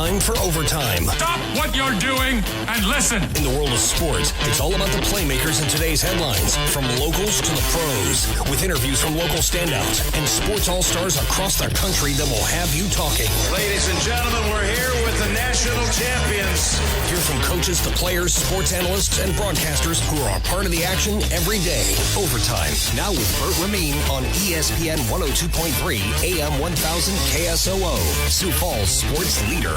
time for Overtime. Stop what you're doing and listen. In the world of sports, it's all about the playmakers in today's headlines, from locals to the pros, with interviews from local standouts and sports all-stars across the country that will have you talking. Ladies and gentlemen, we're here with the national champions. Hear from coaches to players, sports analysts, and broadcasters who are a part of the action every day. Overtime, now with Bert Ramin on ESPN 102.3 AM 1000 KSOO, Sioux Falls sports leader.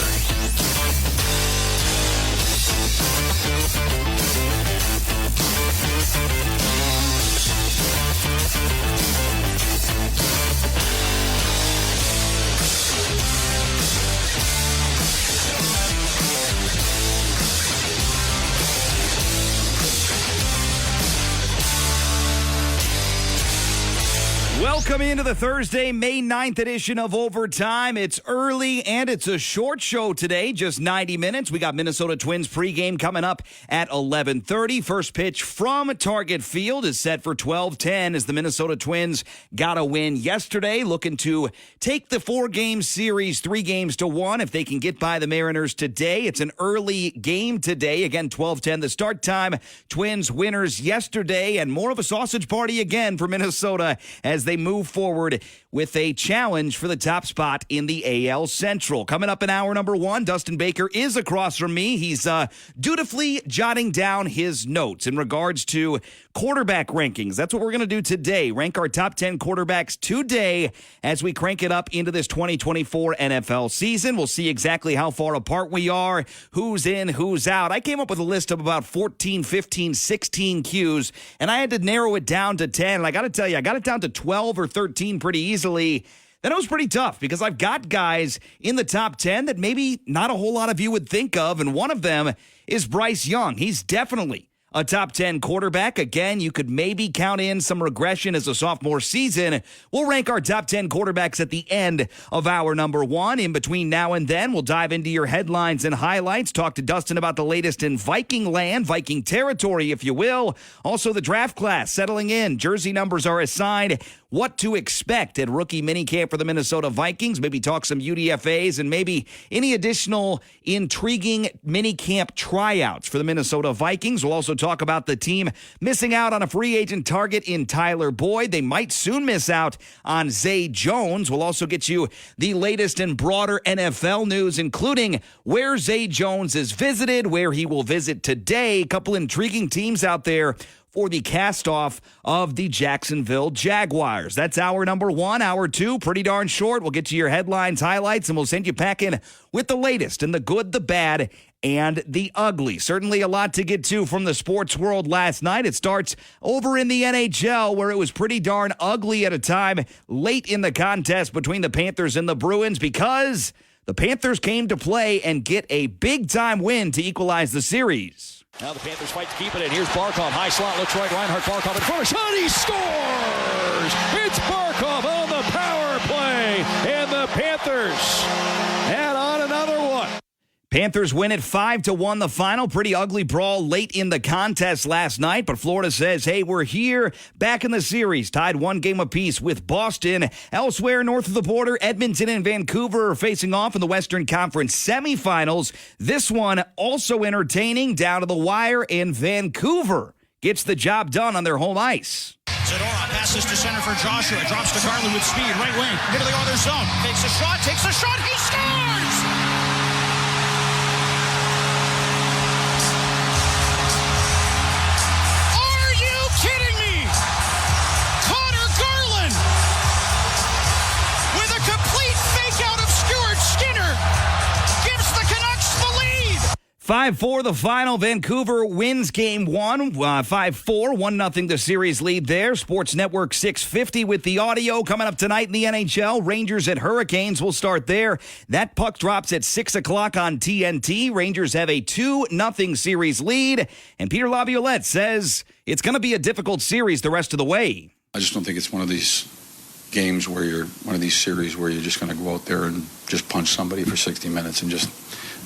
Welcome into the Thursday, May 9th edition of Overtime. It's early and it's a short show today, just 90 minutes. We got Minnesota Twins pregame coming up at 11:30. First pitch from Target Field is set for 12:10 as the Minnesota Twins got a win yesterday, looking to take the 4-game series 3-1 if they can get by the Mariners today. It's an early game today. Again, 12:10 the start time. Twins winners yesterday, and more of a sausage party again for Minnesota as they move forward with a challenge for the top spot in the AL Central. Coming up in hour number 1, Dustin Baker is across from me. He's dutifully jotting down his notes in regards to quarterback rankings. That's what we're going to do today. Rank our top 10 quarterbacks today as we crank it up into this 2024 NFL season. We'll see exactly how far apart we are, who's in, who's out. I came up with a list of about 14, 15, 16 cues, and I had to narrow it down to 10. And I got to tell you, I got it down to 12 or 13 pretty easily. Then it was pretty tough because I've got guys in the top 10 that maybe not a whole lot of you would think of, and one of them is Bryce Young. He's definitely a top 10 quarterback. Again, you could maybe count in some regression as a sophomore season. We'll rank our top 10 quarterbacks at the end of hour number 1. In between now and then, we'll dive into your headlines and highlights, talk to Dustin about the latest in Viking land, Viking territory, if you will. Also, the draft class settling in. Jersey numbers are assigned. What to expect at rookie minicamp for the Minnesota Vikings. Maybe talk some UDFAs and maybe any additional intriguing minicamp tryouts for the Minnesota Vikings. We'll also talk about the team missing out on a free agent target in Tyler Boyd. They might soon miss out on Zay Jones. We'll also get you the latest and broader NFL news, including where Zay Jones is visited, where he will visit today. A couple intriguing teams out there for the cast-off of the Jacksonville Jaguars. That's hour number 1. Hour 2, pretty darn short. We'll get to your headlines, highlights, and we'll send you packing with the latest in the good, the bad, and the ugly. Certainly a lot to get to from the sports world last night. It starts over in the NHL, where it was pretty darn ugly at a time late in the contest between the Panthers and the Bruins, because the Panthers came to play and get a big-time win to equalize the series. Now the Panthers fight to keep it in. Here's Barkov. High slot. Looks right. Reinhart. Barkov in front of shot. He scores! It's Barkov on the power play. And the Panthers add on another one. Panthers win it 5-1 the final. Pretty ugly brawl late in the contest last night, but Florida says, hey, we're here back in the series. Tied 1 game apiece with Boston. Elsewhere north of the border, Edmonton and Vancouver are facing off in the Western Conference semifinals. This one also entertaining, down to the wire, and Vancouver gets the job done on their home ice. Zadorov passes to center for Joshua. Drops to Garland with speed. Right wing. Into the other zone. Takes a shot. He scores! With a complete fake out of Stuart Skinner, gives the Canucks the lead. 5-4 the final. Vancouver wins game 1, 5-4, 1-0 the series lead there. Sports Network 650 with the audio coming up tonight in the NHL. Rangers at Hurricanes. We'll start there. That puck drops at 6 o'clock on TNT. Rangers have a 2-0 series lead, and Peter Laviolette says it's going to be a difficult series the rest of the way. I just don't think it's one of these games where one of these series where you're just going to go out there and just punch somebody for 60 minutes and just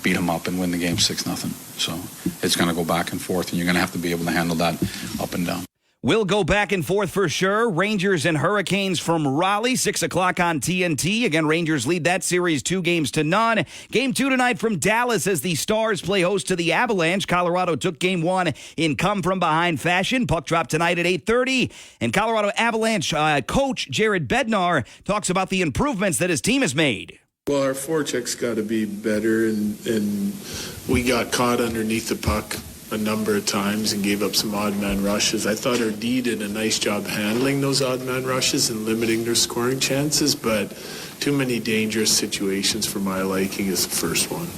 beat them up and win the game 6-0. So it's going to go back and forth, and you're going to have to be able to handle that up and down. We'll go back and forth for sure. Rangers and Hurricanes from Raleigh, 6 o'clock on TNT. Again, Rangers lead that series 2-0. Game 2 tonight from Dallas as the Stars play host to the Avalanche. Colorado took Game 1 in come-from-behind fashion. Puck drop tonight at 8:30. And Colorado Avalanche coach Jared Bednar talks about the improvements that his team has made. Well, our forecheck's got to be better, and we got caught underneath the puck a number of times and gave up some odd man rushes. I thought our D did a nice job handling those odd man rushes and limiting their scoring chances, but too many dangerous situations for my liking is the first one.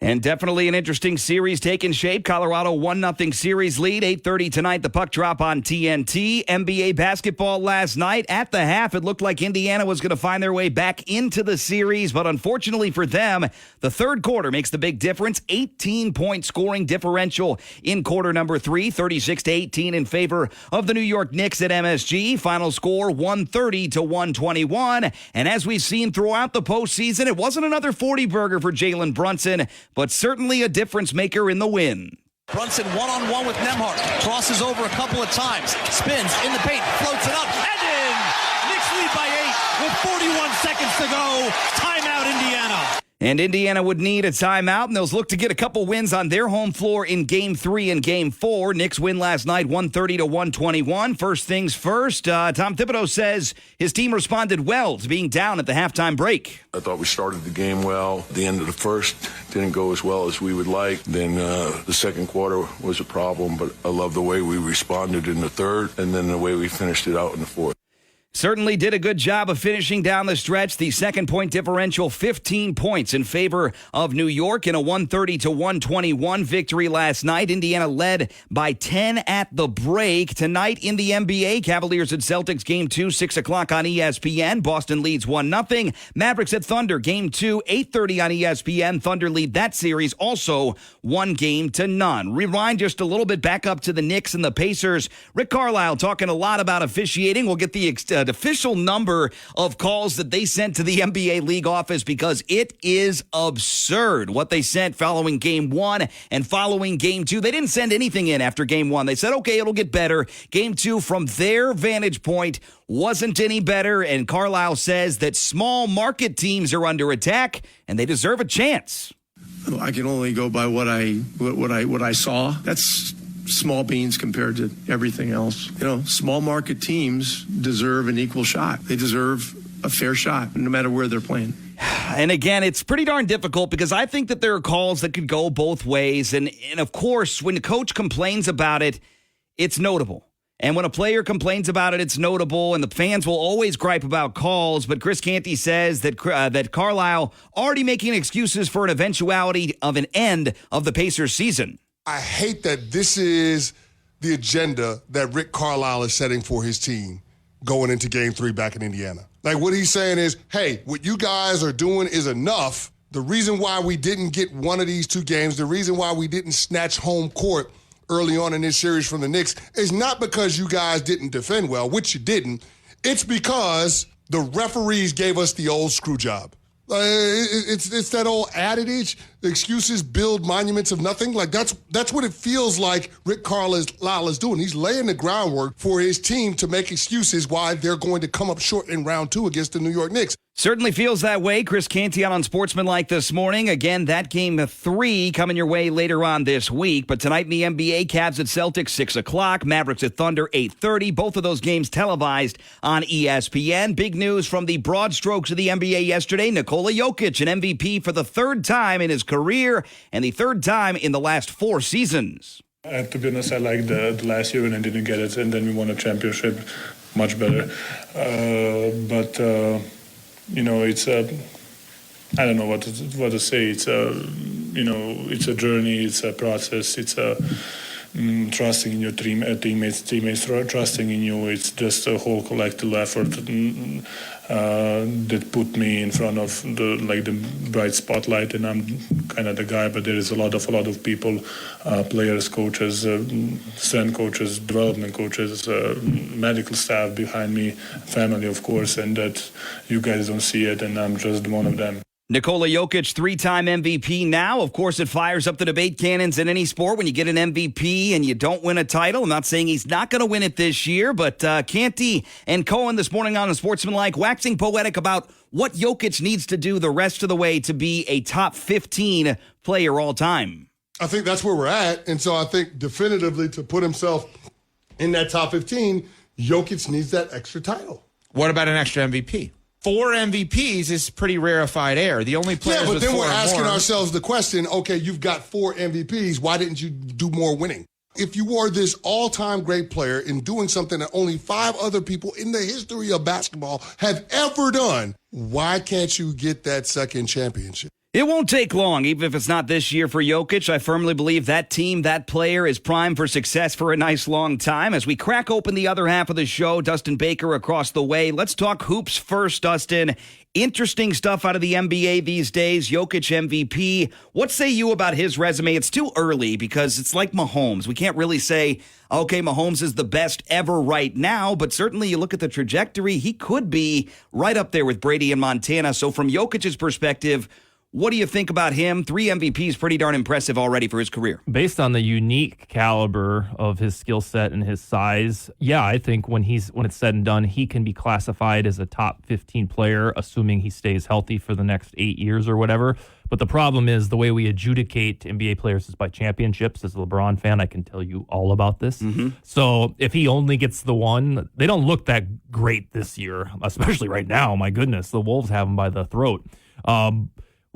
And definitely an interesting series taking shape. Colorado 1-0 series lead. 8:30 tonight, the puck drop on TNT. NBA basketball last night. At the half, it looked like Indiana was going to find their way back into the series, but unfortunately for them, the third quarter makes the big difference. 18-point scoring differential in quarter number 3, 36-18 in favor of the New York Knicks at MSG. Final score 130-121. And as we've seen throughout the postseason, it wasn't another 40-burger for Jalen Brunson, but certainly a difference maker in the win. Brunson one-on-one with Nembhard. Crosses over a couple of times. Spins in the paint. Floats it up. And in! Knicks lead by 8 with 41 seconds to go. Timeout, Indiana. And Indiana would need a timeout, and they'll look to get a couple wins on their home floor in Game 3 and Game 4. Knicks win last night 130-121. First things first, Tom Thibodeau says his team responded well to being down at the halftime break. I thought we started the game well. The end of the first didn't go as well as we would like. Then the second quarter was a problem, but I love the way we responded in the third and then the way we finished it out in the fourth. Certainly did a good job of finishing down the stretch. The second point differential, 15 points in favor of New York in a 130-121 victory last night. Indiana led by 10 at the break. Tonight in the NBA, Cavaliers at Celtics, Game 2, 6 o'clock on ESPN. Boston leads 1-0. Mavericks at Thunder, Game 2, 8:30 on ESPN. Thunder lead that series also 1-0. Rewind just a little bit back up to the Knicks and the Pacers. Rick Carlisle talking a lot about officiating. We'll get the official number of calls that they sent to the NBA league office because it is absurd what they sent following Game 1 and following Game 2. They didn't send anything in after Game 1. They said, okay, it'll get better. Game 2, from their vantage point, wasn't any better, and Carlisle says that small market teams are under attack and they deserve a chance. I can only go by what I saw. That's small beans compared to everything else. You know, small market teams deserve an equal shot. They deserve a fair shot, no matter where they're playing. And again, it's pretty darn difficult because I think that there are calls that could go both ways. And of course, when the coach complains about it, it's notable. And when a player complains about it, it's notable, and the fans will always gripe about calls. But Chris Canty says that Carlisle already making excuses for an eventuality of an end of the Pacers season. I hate that this is the agenda that Rick Carlisle is setting for his team going into Game 3 back in Indiana. Like, what he's saying is, hey, what you guys are doing is enough. The reason why we didn't get one of these two games, the reason why we didn't snatch home court early on in this series from the Knicks is not because you guys didn't defend well, which you didn't. It's because the referees gave us the old screw job. It's that old adage, excuses build monuments of nothing. Like, that's what it feels like Rick Carlisle is doing. He's laying the groundwork for his team to make excuses why they're going to come up short in round 2 against the New York Knicks. Certainly feels that way. Chris Canty on Sportsmanlike this morning. Again, that Game 3 coming your way later on this week. But tonight in the NBA, Cavs at Celtics, 6 o'clock. Mavericks at Thunder, 8:30. Both of those games televised on ESPN. Big news from the broad strokes of the NBA yesterday. Nikola Jokic, an MVP for the third time in his career and the third time in the last 4 seasons. To be honest, I liked the last year when I didn't get it, and then we won a championship. Much better. You know, it's I don't know what to say. It's it's a journey. It's a process. It's trusting in your teammates trusting in you. It's just a whole collective effort that put me in front of the bright spotlight, and I'm kind of the guy. But there is a lot of people, players, coaches, strength coaches, development coaches, medical staff behind me, family, of course, and that you guys don't see it, and I'm just one of them. Nikola Jokic, three-time MVP now. Of course, it fires up the debate cannons in any sport when you get an MVP and you don't win a title. I'm not saying he's not going to win it this year, but Canty and Cohen this morning on the Sportsmanlike waxing poetic about what Jokic needs to do the rest of the way to be a top 15 player all time. I think that's where we're at. And so I think definitively to put himself in that top 15, Jokic needs that extra title. What about an extra MVP? 4 MVPs is pretty rarefied air. The only players but with then 4 we're asking more, ourselves the question, okay, you've got 4 MVPs. Why didn't you do more winning? If you were this all-time great player in doing something that only 5 other people in the history of basketball have ever done, why can't you get that second championship? It won't take long, even if it's not this year for Jokic. I firmly believe that team, that player, is primed for success for a nice long time. As we crack open the other half of the show, Dustin Baker across the way. Let's talk hoops first, Dustin. Interesting stuff out of the NBA these days. Jokic MVP. What say you about his resume? It's too early because it's like Mahomes. We can't really say, okay, Mahomes is the best ever right now, but certainly you look at the trajectory, he could be right up there with Brady and Montana. So from Jokic's perspective, what do you think about him? 3 MVPs, pretty darn impressive already for his career. Based on the unique caliber of his skill set and his size, yeah, I think when it's said and done, he can be classified as a top 15 player, assuming he stays healthy for the next 8 years or whatever. But the problem is the way we adjudicate NBA players is by championships. As a LeBron fan, I can tell you all about this. Mm-hmm. So if he only gets the one, they don't look that great this year, especially right now. My goodness, the Wolves have him by the throat.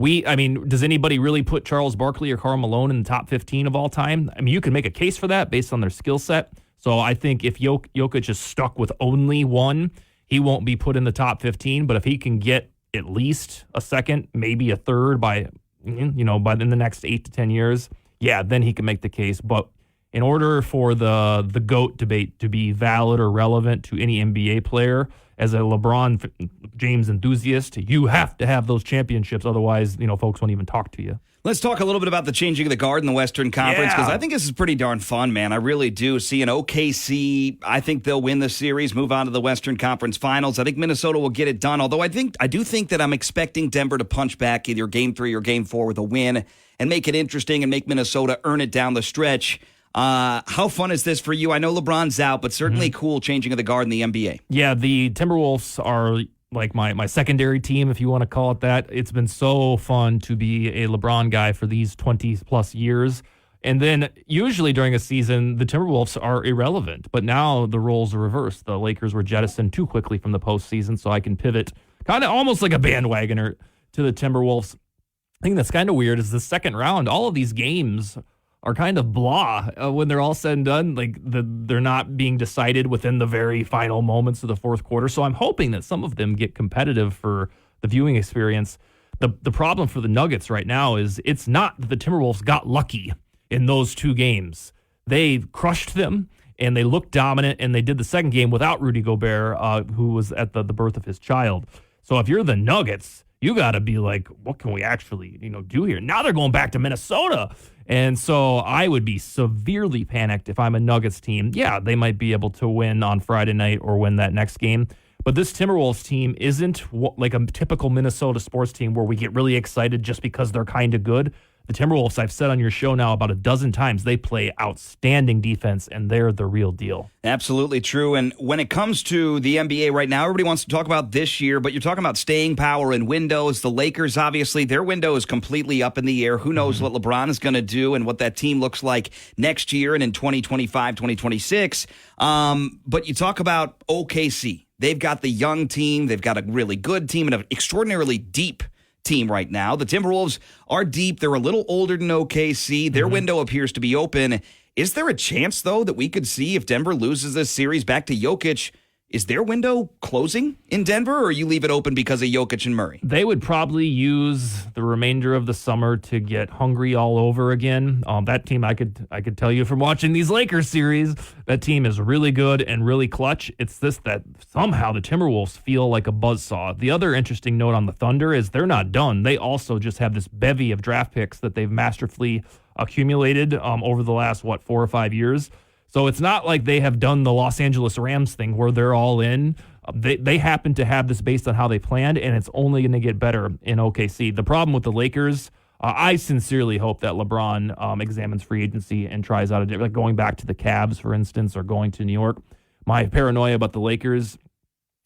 Does anybody really put Charles Barkley or Karl Malone in the top 15 of all time? I mean, you can make a case for that based on their skill set. So I think if Jokic is stuck with only one, he won't be put in the top 15. But if he can get at least a second, maybe a third by in the next 8 to 10 years, yeah, then he can make the case. But in order for the GOAT debate to be valid or relevant to any NBA player, as a LeBron James enthusiast, you have to have those championships. Otherwise, folks won't even talk to you. Let's talk a little bit about the changing of the guard in the Western Conference, because I think this is pretty darn fun, man. I really do. See an OKC, I think they'll win the series, move on to the Western Conference Finals. I think Minnesota will get it done, although I do think that I'm expecting Denver to punch back either Game 3 or Game 4 with a win and make it interesting and make Minnesota earn it down the stretch. How fun is this for you? I know LeBron's out, but certainly cool changing of the guard in the NBA. Yeah, the Timberwolves are like my secondary team, if you want to call it that. It's been so fun to be a LeBron guy for these 20-plus years. And then usually during a season, the Timberwolves are irrelevant. But now the roles are reversed. The Lakers were jettisoned too quickly from the postseason, so I can pivot kind of almost like a bandwagoner to the Timberwolves. I think that's kind of weird is the second round, all of these games are kind of blah when they're all said and done. Like they're not being decided within the very final moments of the fourth quarter. So I'm hoping that some of them get competitive for the viewing experience. The problem for the Nuggets right now is it's not that the Timberwolves got lucky in those 2 games. They crushed them and they looked dominant, and they did the second game without Rudy Gobert, who was at the birth of his child. So if you're the Nuggets, you got to be like, what can we actually do here? Now they're going back to Minnesota. And so I would be severely panicked if I'm a Nuggets team. Yeah, they might be able to win on Friday night or win that next game. But this Timberwolves team isn't like a typical Minnesota sports team where we get really excited just because they're kind of good. The Timberwolves, I've said on your show now about a dozen times, they play outstanding defense, and they're the real deal. Absolutely true. And when it comes to the NBA right now, everybody wants to talk about this year, but you're talking about staying power and windows. The Lakers, obviously, their window is completely up in the air. Who knows what LeBron is going to do and what that team looks like next year and in 2025, 2026. But you talk about OKC. They've got the young team. They've got a really good team and an extraordinarily deep team right now. The Timberwolves are deep. They're a little older than OKC. Their window appears to be open. Is there a chance, though, that we could see if Denver loses this series back to Jokic, is their window closing in Denver, or you leave it open because of Jokic and Murray? They would probably use the remainder of the summer to get hungry all over again. That team, I could tell you from watching these Lakers series, that team is really good and really clutch. It's this that somehow the Timberwolves feel like a buzzsaw. The other interesting note on the Thunder is they're not done. They also just have this bevy of draft picks that they've masterfully accumulated over the last, 4 or 5 years. So it's not like they have done the Los Angeles Rams thing where they're all in. They happen to have this based on how they planned, and it's only going to get better in OKC. The problem with the Lakers, I sincerely hope that LeBron examines free agency and tries out like going back to the Cavs, for instance, or going to New York. My paranoia about the Lakers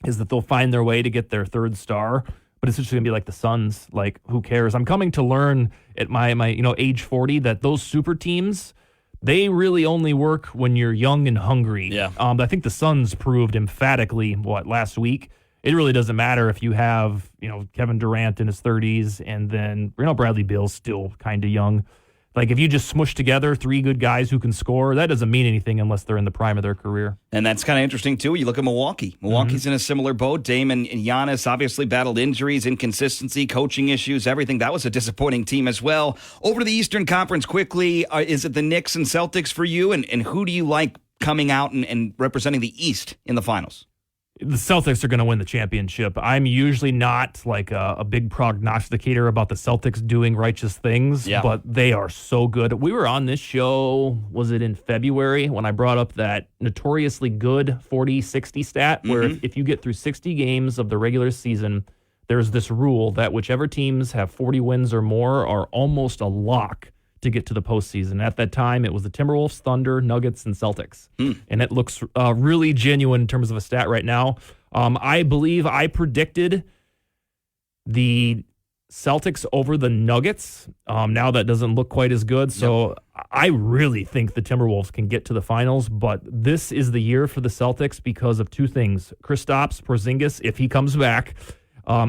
is that they'll find their way to get their third star, but it's just going to be like the Suns. Like, who cares? I'm coming to learn at my age 40 that those super teams, they really only work when you're young and hungry. Yeah. I think the Suns proved emphatically, last week, it really doesn't matter if you have, Kevin Durant in his 30s and then, Bradley Beal's still kind of young. Like, if you just smush together three good guys who can score, that doesn't mean anything unless they're in the prime of their career. And that's kind of interesting, too. You look at Milwaukee. Milwaukee's in a similar boat. Dame and Giannis obviously battled injuries, inconsistency, coaching issues, everything. That was a disappointing team as well. Over to the Eastern Conference quickly. Is it the Knicks and Celtics for you? And who do you like coming out and representing the East in the finals? The Celtics are going to win the championship. I'm usually not like a big prognosticator about the Celtics doing righteous things, but they are so good. We were on this show, was it in February, when I brought up that notoriously good 40-60 stat, where if you get through 60 games of the regular season, there's this rule that whichever teams have 40 wins or more are almost a lock to get to the postseason. At that time, it was the Timberwolves, Thunder, Nuggets, and Celtics. And it looks really genuine in terms of a stat right now. I believe I predicted the Celtics over the Nuggets. Now that doesn't look quite as good. So I really think the Timberwolves can get to the finals, but this is the year for the Celtics because of two things. Kristaps Porzingis, if he comes back,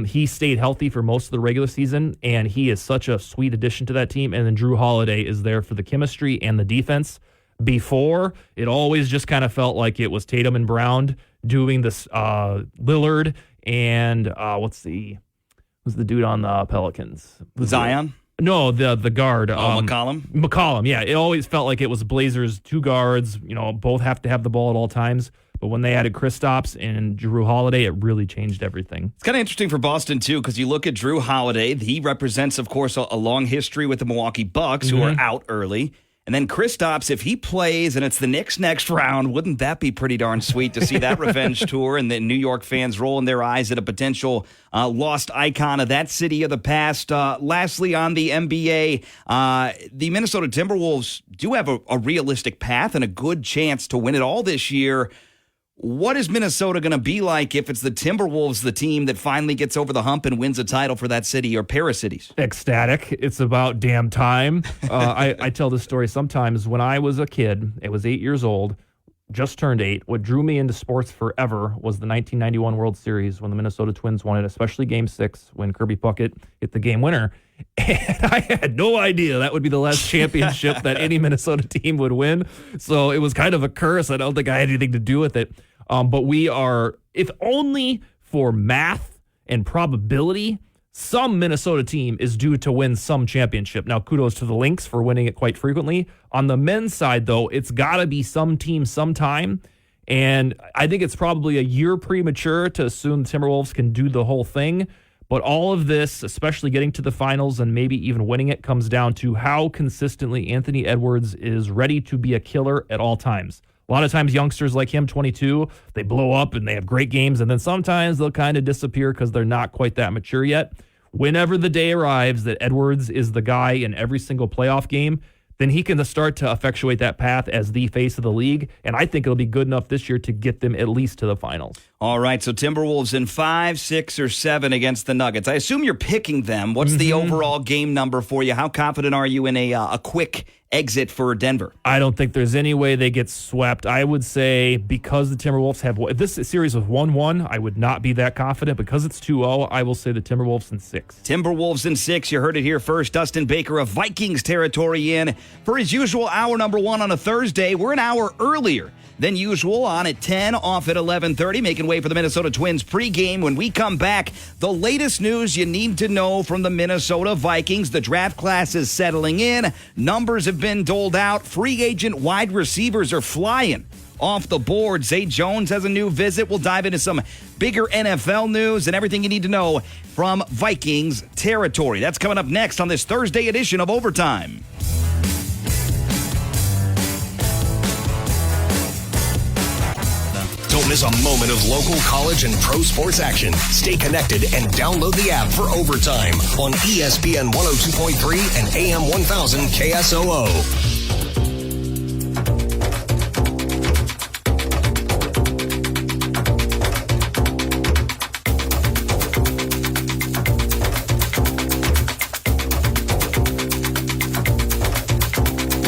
he stayed healthy for most of the regular season, and he is such a sweet addition to that team. And then Drew Holiday is there for the chemistry and the defense. Before, it always just kind of felt like it was Tatum and Brown doing this, Lillard and who's the dude on the Pelicans? Zion? No, the guard. McCollum? McCollum, yeah. It always felt like it was Blazers, two guards, both have to have the ball at all times. But when they added Kristaps and Drew Holiday, it really changed everything. It's kind of interesting for Boston, too, because you look at Drew Holiday. He represents, of course, a long history with the Milwaukee Bucks, who are out early. And then Kristaps, if he plays and it's the Knicks next round, wouldn't that be pretty darn sweet to see that revenge tour and the New York fans rolling their eyes at a potential lost icon of that city of the past? Lastly, on the NBA, the Minnesota Timberwolves do have a realistic path and a good chance to win it all this year. What is Minnesota going to be like if it's the Timberwolves, the team that finally gets over the hump and wins a title for that city or pair of cities? Ecstatic. It's about damn time. I tell this story sometimes. When I was a kid, I was 8 years old, just turned 8. What drew me into sports forever was the 1991 World Series when the Minnesota Twins won it, especially Game 6 when Kirby Puckett hit the game winner. And I had no idea that would be the last championship that any Minnesota team would win. So it was kind of a curse. I don't think I had anything to do with it. But we are, if only for math and probability, some Minnesota team is due to win some championship. Now, kudos to the Lynx for winning it quite frequently. On the men's side, though, it's got to be some team sometime. And I think it's probably a year premature to assume the Timberwolves can do the whole thing. But all of this, especially getting to the finals and maybe even winning it, comes down to how consistently Anthony Edwards is ready to be a killer at all times. A lot of times youngsters like him, 22, they blow up and they have great games, and then sometimes they'll kind of disappear because they're not quite that mature yet. Whenever the day arrives that Edwards is the guy in every single playoff game, then he can start to effectuate that path as the face of the league, and I think it'll be good enough this year to get them at least to the finals. All right, so Timberwolves in 5, 6, or 7 against the Nuggets. I assume you're picking them. What's the overall game number for you? How confident are you in a quick exit for Denver? I don't think there's any way they get swept. I would say because the Timberwolves have, if this series was 1-1, I would not be that confident. Because it's 2-0, I will say the Timberwolves in 6. Timberwolves in 6. You heard it here first. Dustin Baker of Vikings territory in for his usual hour number 1 on a Thursday. We're an hour earlier than usual, on at 10, off at 11:30, making way for the Minnesota Twins pregame. When we come back, the latest news you need to know from the Minnesota Vikings. The draft class is settling in. Numbers have been doled out. Free agent wide receivers are flying off the board. Zay Jones has a new visit. We'll dive into some bigger NFL news and everything you need to know from Vikings territory. That's coming up next on this Thursday edition of Overtime. Don't miss a moment of local college and pro sports action. Stay connected and download the app for Overtime on ESPN 102.3 and AM 1000 KSOO.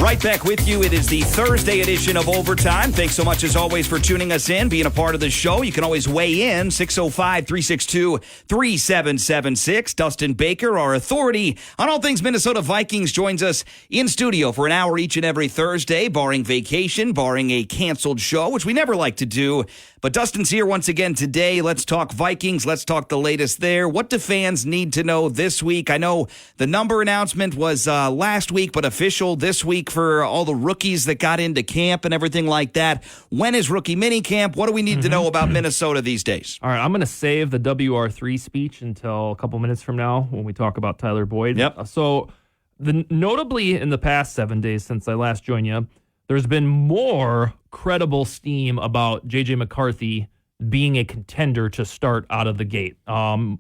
Right back with you. It is the Thursday edition of Overtime. Thanks so much, as always, for tuning us in, being a part of the show. You can always weigh in, 605-362-3776. Dustin Baker, our authority on all things Minnesota Vikings, joins us in studio for an hour each and every Thursday, barring vacation, barring a canceled show, which we never like to do. But Dustin's here once again today. Let's talk Vikings. Let's talk the latest there. What do fans need to know this week? I know the number announcement was last week, but official this week for all the rookies that got into camp and everything like that. When is rookie minicamp? What do we need to know about Minnesota these days? All right, I'm going to save the WR3 speech until a couple minutes from now when we talk about Tyler Boyd. Yep. Notably in the past 7 days since I last joined you, there's been more credible steam about J.J. McCarthy being a contender to start out of the gate. Paul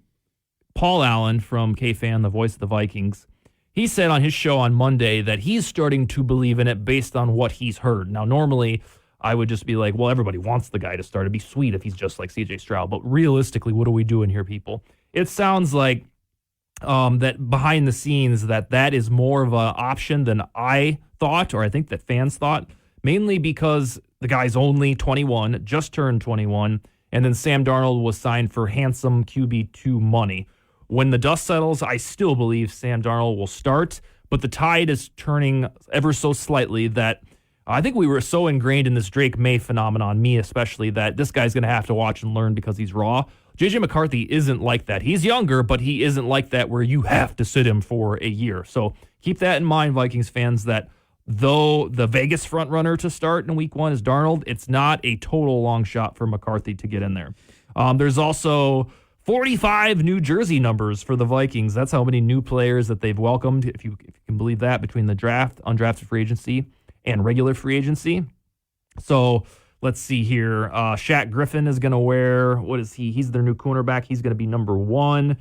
Allen from KFan, the voice of the Vikings, he said on his show on Monday that he's starting to believe in it based on what he's heard. Now, normally, I would just be like, well, everybody wants the guy to start. It'd be sweet if he's just like C.J. Stroud. But realistically, what are we doing here, people? It sounds like that behind the scenes that is more of an option than I thought, or I think that fans thought, mainly because the guy's only 21, just turned 21, and then Sam Darnold was signed for handsome QB2 money. When the dust settles, I still believe Sam Darnold will start, but the tide is turning ever so slightly that I think we were so ingrained in this Drake May phenomenon, me especially, that this guy's going to have to watch and learn because he's raw. J.J. McCarthy isn't like that. He's younger, but he isn't like that where you have to sit him for a year. So keep that in mind, Vikings fans, that though the Vegas front runner to start in week one is Darnold, it's not a total long shot for McCarthy to get in there. There's also 45 new jersey numbers for the Vikings. That's how many new players that they've welcomed, if you can believe that, between the draft, undrafted free agency, and regular free agency. So let's see here. Shaq Griffin is going to wear, what is he? He's their new cornerback. He's going to be number 1.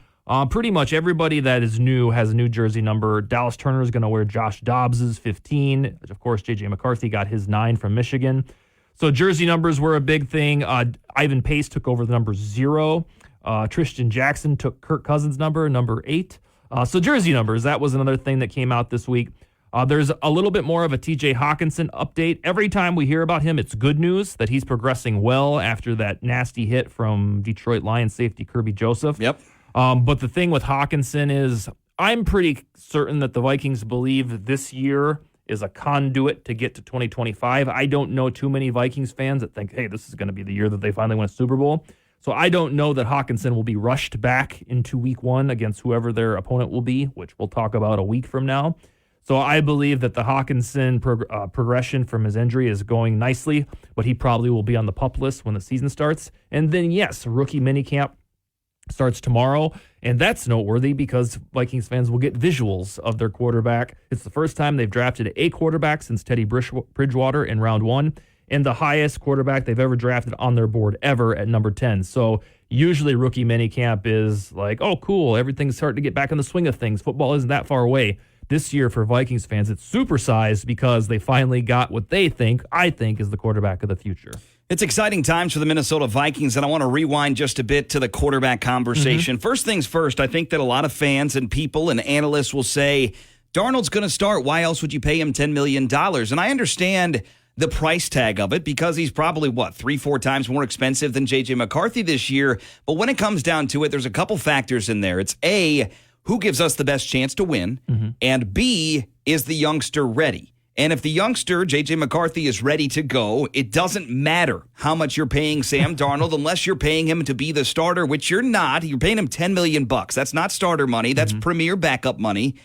Pretty much everybody that is new has a new jersey number. Dallas Turner is going to wear Josh Dobbs's 15. Of course, J.J. McCarthy got his 9 from Michigan. So jersey numbers were a big thing. Ivan Pace took over the number 0. Tristan Jackson took Kirk Cousins' number 8. So jersey numbers, that was another thing that came out this week. There's a little bit more of a TJ Hawkinson update. Every time we hear about him, it's good news that he's progressing well after that nasty hit from Detroit Lions safety Kirby Joseph. Yep. But the thing with Hawkinson is I'm pretty certain that the Vikings believe this year is a conduit to get to 2025. I don't know too many Vikings fans that think, hey, this is going to be the year that they finally win a Super Bowl. So I don't know that Hawkinson will be rushed back into week 1 against whoever their opponent will be, which we'll talk about a week from now. So I believe that the Hawkinson progression from his injury is going nicely, but he probably will be on the PUP list when the season starts. And then, yes, rookie minicamp starts tomorrow, and that's noteworthy because Vikings fans will get visuals of their quarterback. It's the first time they've drafted a quarterback since Teddy Bridgewater in round 1, and the highest quarterback they've ever drafted on their board ever at number 10. So usually rookie minicamp is like, oh, cool, everything's starting to get back in the swing of things. Football isn't that far away. This year for Vikings fans, it's supersized because they finally got what I think is the quarterback of the future. It's exciting times for the Minnesota Vikings, and I want to rewind just a bit to the quarterback conversation. First things first, I think that a lot of fans and people and analysts will say, Darnold's going to start. Why else would you pay him $10 million? And I understand the price tag of it because he's probably, 3-4 times more expensive than J.J. McCarthy this year. But when it comes down to it, there's a couple factors in there. It's A, who gives us the best chance to win? And B, is the youngster ready? And if the youngster, J.J. McCarthy, is ready to go, it doesn't matter how much you're paying Sam Darnold unless you're paying him to be the starter, which you're not. You're paying him $10 million. That's not starter money. That's premier backup money.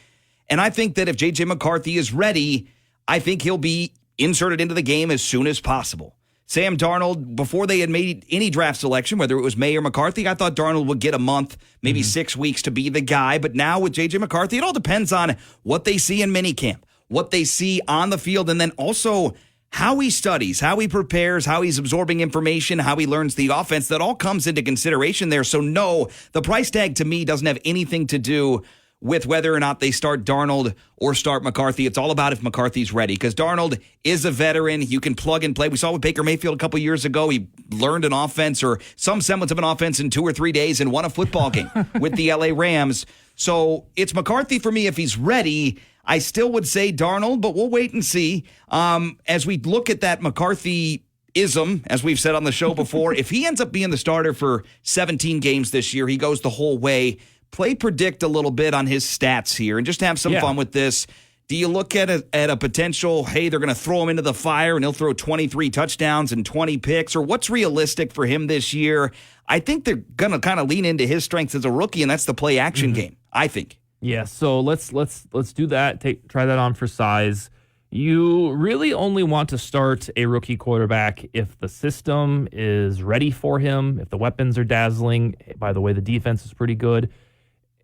And I think that if J.J. McCarthy is ready, I think he'll be inserted into the game as soon as possible. Sam Darnold, before they had made any draft selection, whether it was May or McCarthy, I thought Darnold would get a month, maybe 6 weeks to be the guy. But now with J.J. McCarthy, it all depends on what they see in minicamp, what they see on the field, and then also how he studies, how he prepares, how he's absorbing information, how he learns the offense, that all comes into consideration there. So no, the price tag to me doesn't have anything to do with whether or not they start Darnold or start McCarthy. It's all about if McCarthy's ready, because Darnold is a veteran. You can plug and play. We saw with Baker Mayfield a couple years ago. He learned an offense or some semblance of an offense in 2 or 3 days and won a football game with the LA Rams. So it's McCarthy for me if he's ready. I still would say Darnold, but we'll wait and see. As we look at that McCarthy-ism, as we've said on the show before, if he ends up being the starter for 17 games this year, he goes the whole way. Play predict a little bit on his stats here and just have some fun with this. Do you look at a potential, hey, they're going to throw him into the fire and he'll throw 23 touchdowns and 20 picks? Or what's realistic for him this year? I think they're going to kind of lean into his strengths as a rookie, and that's the play-action game, I think. Yeah, so let's do that. Try that on for size. You really only want to start a rookie quarterback if the system is ready for him, if the weapons are dazzling. By the way, the defense is pretty good.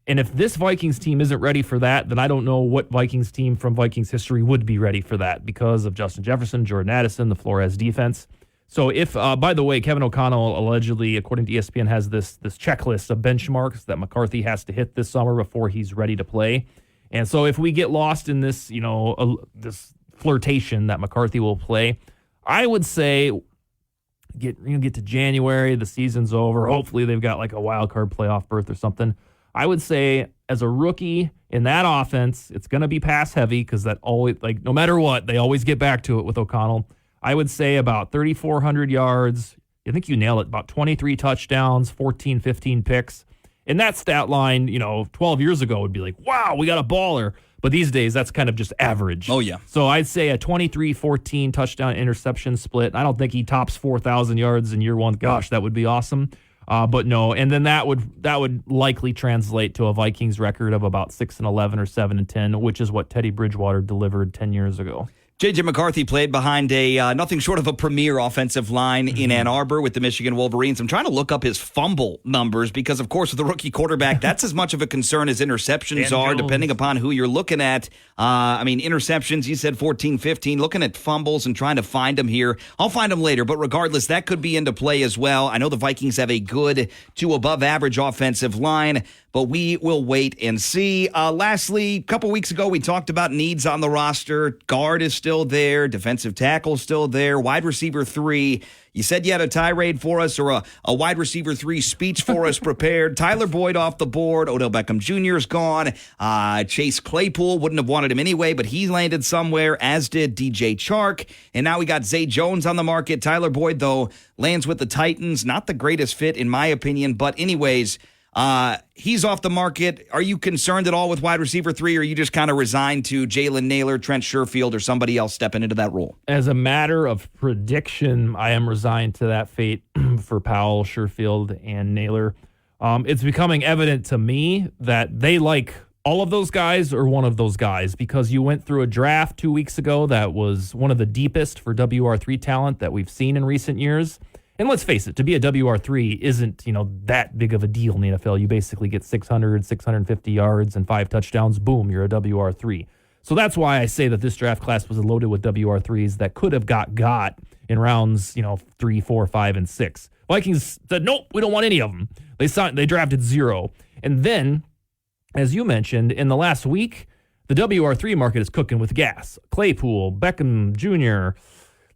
And if this Vikings team isn't ready for that, then I don't know what Vikings team from Vikings history would be ready for that because of Justin Jefferson, Jordan Addison, the Flores defense. So if, by the way, Kevin O'Connell allegedly, according to ESPN, has this checklist of benchmarks that McCarthy has to hit this summer before he's ready to play. And so if we get lost in this, this flirtation that McCarthy will play, I would say get to January, the season's over. Hopefully they've got like a wild card playoff berth or something. I would say as a rookie in that offense, it's going to be pass heavy because that always, like, no matter what, they always get back to it with O'Connell. I would say about 3,400 yards. I think you nail it. About 23 touchdowns, 14, 15 picks. And that stat line, 12 years ago would be like, wow, we got a baller. But these days, that's kind of just average. Oh, yeah. So I'd say a 23-14 touchdown interception split. I don't think he tops 4,000 yards in year one. Gosh, that would be awesome. But no, and then that would likely translate to a Vikings record of about 6-11 or 7-10, which is what Teddy Bridgewater delivered 10 years ago. J.J. McCarthy played behind a nothing short of a premier offensive line in Ann Arbor with the Michigan Wolverines. I'm trying to look up his fumble numbers because, of course, with the rookie quarterback, that's as much of a concern as interceptions are, depending upon who you're looking at. Interceptions, you said 14, 15. Looking at fumbles and trying to find them here. I'll find them later, but regardless, that could be into play as well. I know the Vikings have a good to above average offensive line, but we will wait and see. Lastly, a couple weeks ago, we talked about needs on the roster. Guard is still there. Defensive tackle still there. Wide receiver 3. You said you had a tirade for us or a wide receiver 3 speech for us prepared. Tyler Boyd off the board. Odell Beckham Jr. is gone. Chase Claypool wouldn't have wanted him anyway, but he landed somewhere, as did DJ Chark. And now we got Zay Jones on the market. Tyler Boyd, though, lands with the Titans. Not the greatest fit, in my opinion. But anyways, he's off the market. Are you concerned at all with wide receiver 3, or are you just kind of resigned to Jalen Naylor, Trent Sherfield, or somebody else stepping into that role? As a matter of prediction, I am resigned to that fate for Powell, Sherfield, and Naylor. It's becoming evident to me that they like all of those guys or one of those guys, because you went through a draft 2 weeks ago that was one of the deepest for WR3 talent that we've seen in recent years. And let's face it, to be a WR3 isn't, that big of a deal in the NFL. You basically get 600, 650 yards and 5 touchdowns. Boom, you're a WR3. So that's why I say that this draft class was loaded with WR3s that could have got in rounds, 3, 4, 5, and 6. Vikings said, nope, we don't want any of them. They drafted 0. And then, as you mentioned, in the last week, the WR3 market is cooking with gas. Claypool, Beckham Jr.,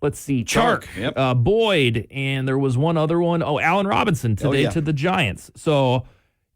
let's see, Chark, Boyd, and there was one other one. Oh, Allen Robinson today to the Giants. So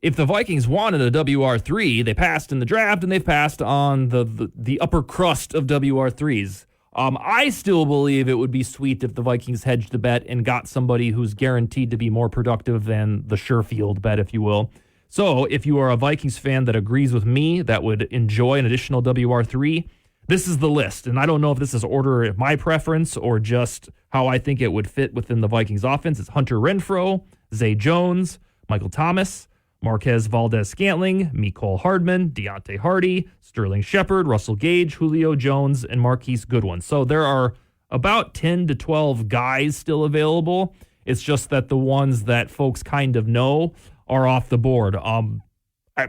if the Vikings wanted a WR3, they passed in the draft, and they've passed on the upper crust of WR3s. I still believe it would be sweet if the Vikings hedged the bet and got somebody who's guaranteed to be more productive than the Sherfield bet, if you will. So if you are a Vikings fan that agrees with me that would enjoy an additional WR3, this is the list, and I don't know if this is order of my preference or just how I think it would fit within the Vikings offense. It's Hunter Renfrow, Zay Jones, Michael Thomas, Marquez Valdez-Scantling, Mecole Hardman, Deontay Hardy, Sterling Shepard, Russell Gage, Julio Jones, and Marquise Goodwin. So there are about 10 to 12 guys still available. It's just that the ones that folks kind of know are off the board.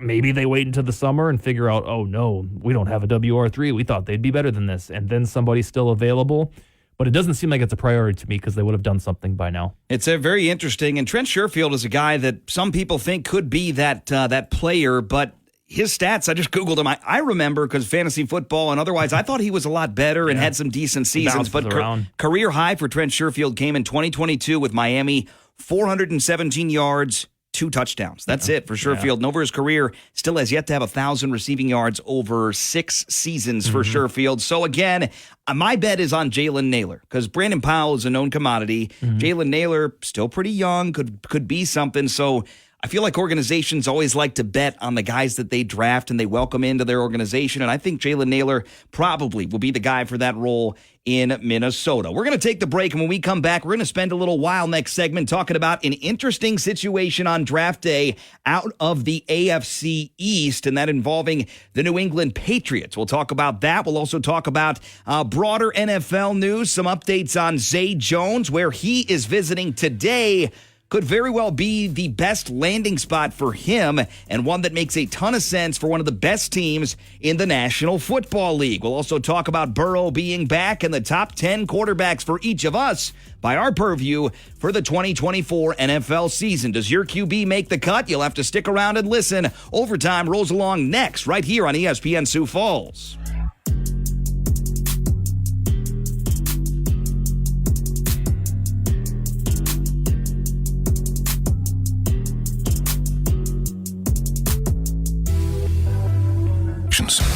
Maybe they wait until the summer and figure out, oh, no, we don't have a WR3. We thought they'd be better than this. And then somebody's still available. But it doesn't seem like it's a priority to me because they would have done something by now. It's very interesting. And Trent Sherfield is a guy that some people think could be that player, but his stats, I just Googled him. I remember because fantasy football and otherwise, I thought he was a lot better and had some decent seasons. But career high for Trent Sherfield came in 2022 with Miami, 417 yards, 2 touchdowns. That's it for Sherfield. And over his career, still has yet to have 1,000 receiving yards over 6 seasons for Sherfield. So again, my bet is on Jalen Naylor because Brandon Powell is a known commodity. Jalen Naylor, still pretty young, could be something. So I feel like organizations always like to bet on the guys that they draft and they welcome into their organization. And I think Jalen Naylor probably will be the guy for that role in Minnesota. We're going to take the break, and when we come back, we're going to spend a little while next segment talking about an interesting situation on draft day out of the AFC East, and that involving the New England Patriots. We'll talk about that. We'll also talk about broader NFL news, some updates on Zay Jones, where he is visiting today. Could very well be the best landing spot for him and one that makes a ton of sense for one of the best teams in the National Football League. We'll also talk about Burrow being back and the top 10 quarterbacks for each of us by our purview for the 2024 NFL season. Does your QB make the cut? You'll have to stick around and listen. Overtime rolls along next right here on ESPN Sioux Falls.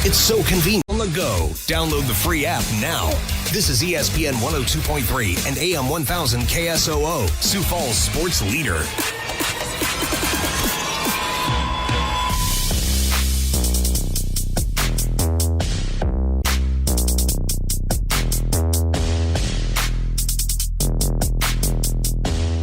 It's so convenient on the go. Download the free app now. This is ESPN 102.3 and AM 1000 KSOO, Sioux Falls sports leader.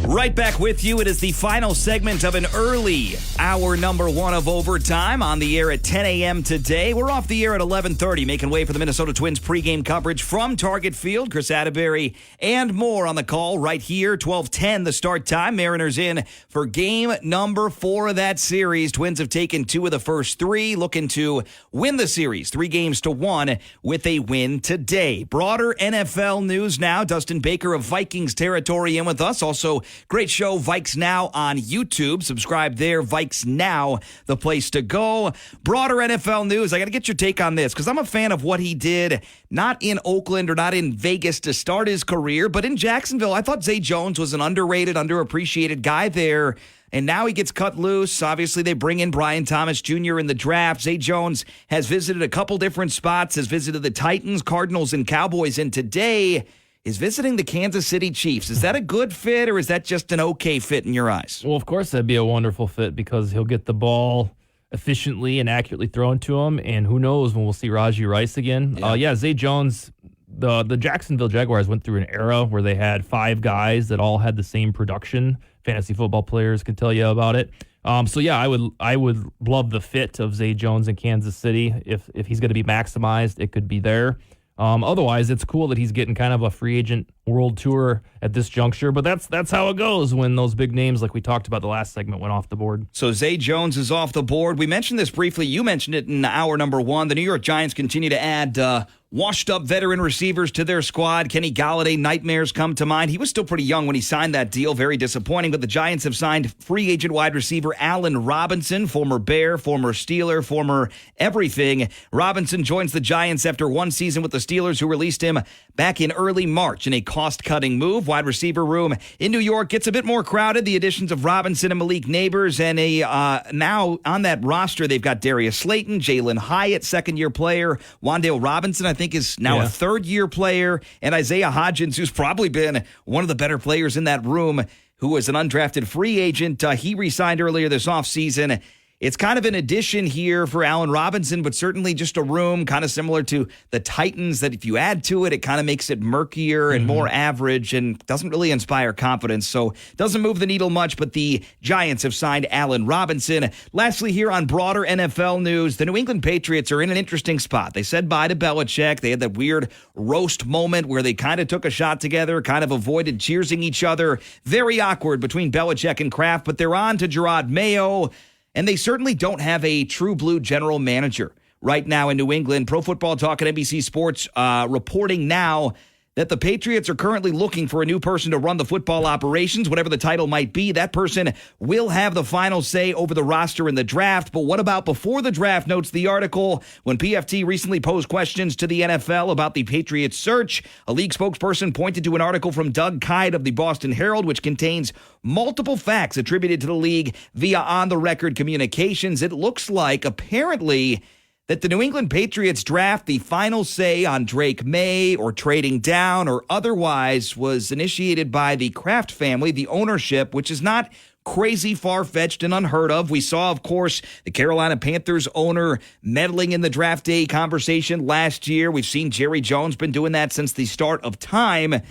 Right back with you. It is the final segment of an early hour number 1 of Overtime on the air at 10 a.m. today. We're off the air at 11:30, making way for the Minnesota Twins pregame coverage from Target Field. Chris Atterbury and more on the call right here. 12:10 the start time. Mariners in for game number 4 of that series. Twins have taken 2 of the first 3, looking to win the series 3-1 with a win today. Broader NFL news now. Dustin Baker of Vikings territory in with us. Also, great show, Vikes Now on YouTube. Subscribe there. Vikes Now, the place to go. Broader NFL news. I got to get your take on this because I'm a fan of what he did, not in Oakland or not in Vegas to start his career, but in Jacksonville. I thought Zay Jones was an underrated, underappreciated guy there. And now he gets cut loose. Obviously, they bring in Brian Thomas Jr. in the draft. Zay Jones has visited a couple different spots, has visited the Titans, Cardinals, and Cowboys, and today is visiting the Kansas City Chiefs. Is that a good fit, or is that just an okay fit in your eyes? Well, of course that'd be a wonderful fit because he'll get the ball efficiently and accurately thrown to him, and who knows when we'll see Raji Rice again. Zay Jones, the Jacksonville Jaguars went through an era where they had 5 guys that all had the same production. Fantasy football players could tell you about it. I would love the fit of Zay Jones in Kansas City. If he's going to be maximized, it could be there. Otherwise, it's cool that he's getting kind of a free agent world tour at this juncture, but that's how it goes when those big names, like we talked about the last segment, went off the board. So Zay Jones is off the board. We mentioned this briefly. You mentioned it in hour number 1. The New York Giants continue to add washed-up veteran receivers to their squad. Kenny Golladay, nightmares come to mind. He was still pretty young when he signed that deal. Very disappointing, but the Giants have signed free agent wide receiver Allen Robinson, former Bear, former Steeler, former everything. Robinson joins the Giants after 1 season with the Steelers, who released him back in early March in a cost-cutting move. Wide receiver room in New York gets a bit more crowded. The additions of Robinson and Malik Neighbors, and now on that roster, they've got Darius Slayton, Jalen Hyatt, second-year player, Wan'Dale Robinson, I think, is now a third-year player, and Isaiah Hodgins, who's probably been one of the better players in that room, who was an undrafted free agent. He re-signed earlier this offseason. It's kind of an addition here for Allen Robinson, but certainly just a room kind of similar to the Titans that if you add to it, it kind of makes it murkier and more average and doesn't really inspire confidence. So doesn't move the needle much, but the Giants have signed Allen Robinson. Lastly, here on broader NFL news, the New England Patriots are in an interesting spot. They said bye to Belichick. They had that weird roast moment where they kind of took a shot together, kind of avoided cheersing each other. Very awkward between Belichick and Kraft, but they're on to Gerard Mayo. And they certainly don't have a true blue general manager right now in New England. Pro Football Talk and NBC Sports reporting now that the Patriots are currently looking for a new person to run the football operations, whatever the title might be. That person will have the final say over the roster in the draft. But what about before the draft, notes the article. When PFT recently posed questions to the NFL about the Patriots search, a league spokesperson pointed to an article from Doug Kyed of the Boston Herald, which contains multiple facts attributed to the league via on-the-record communications. It looks like, apparently, that the New England Patriots draft, the final say on Drake May or trading down or otherwise, was initiated by the Kraft family, the ownership, which is not crazy far-fetched and unheard of. We saw, of course, the Carolina Panthers owner meddling in the draft day conversation last year. We've seen Jerry Jones been doing that since the start of time.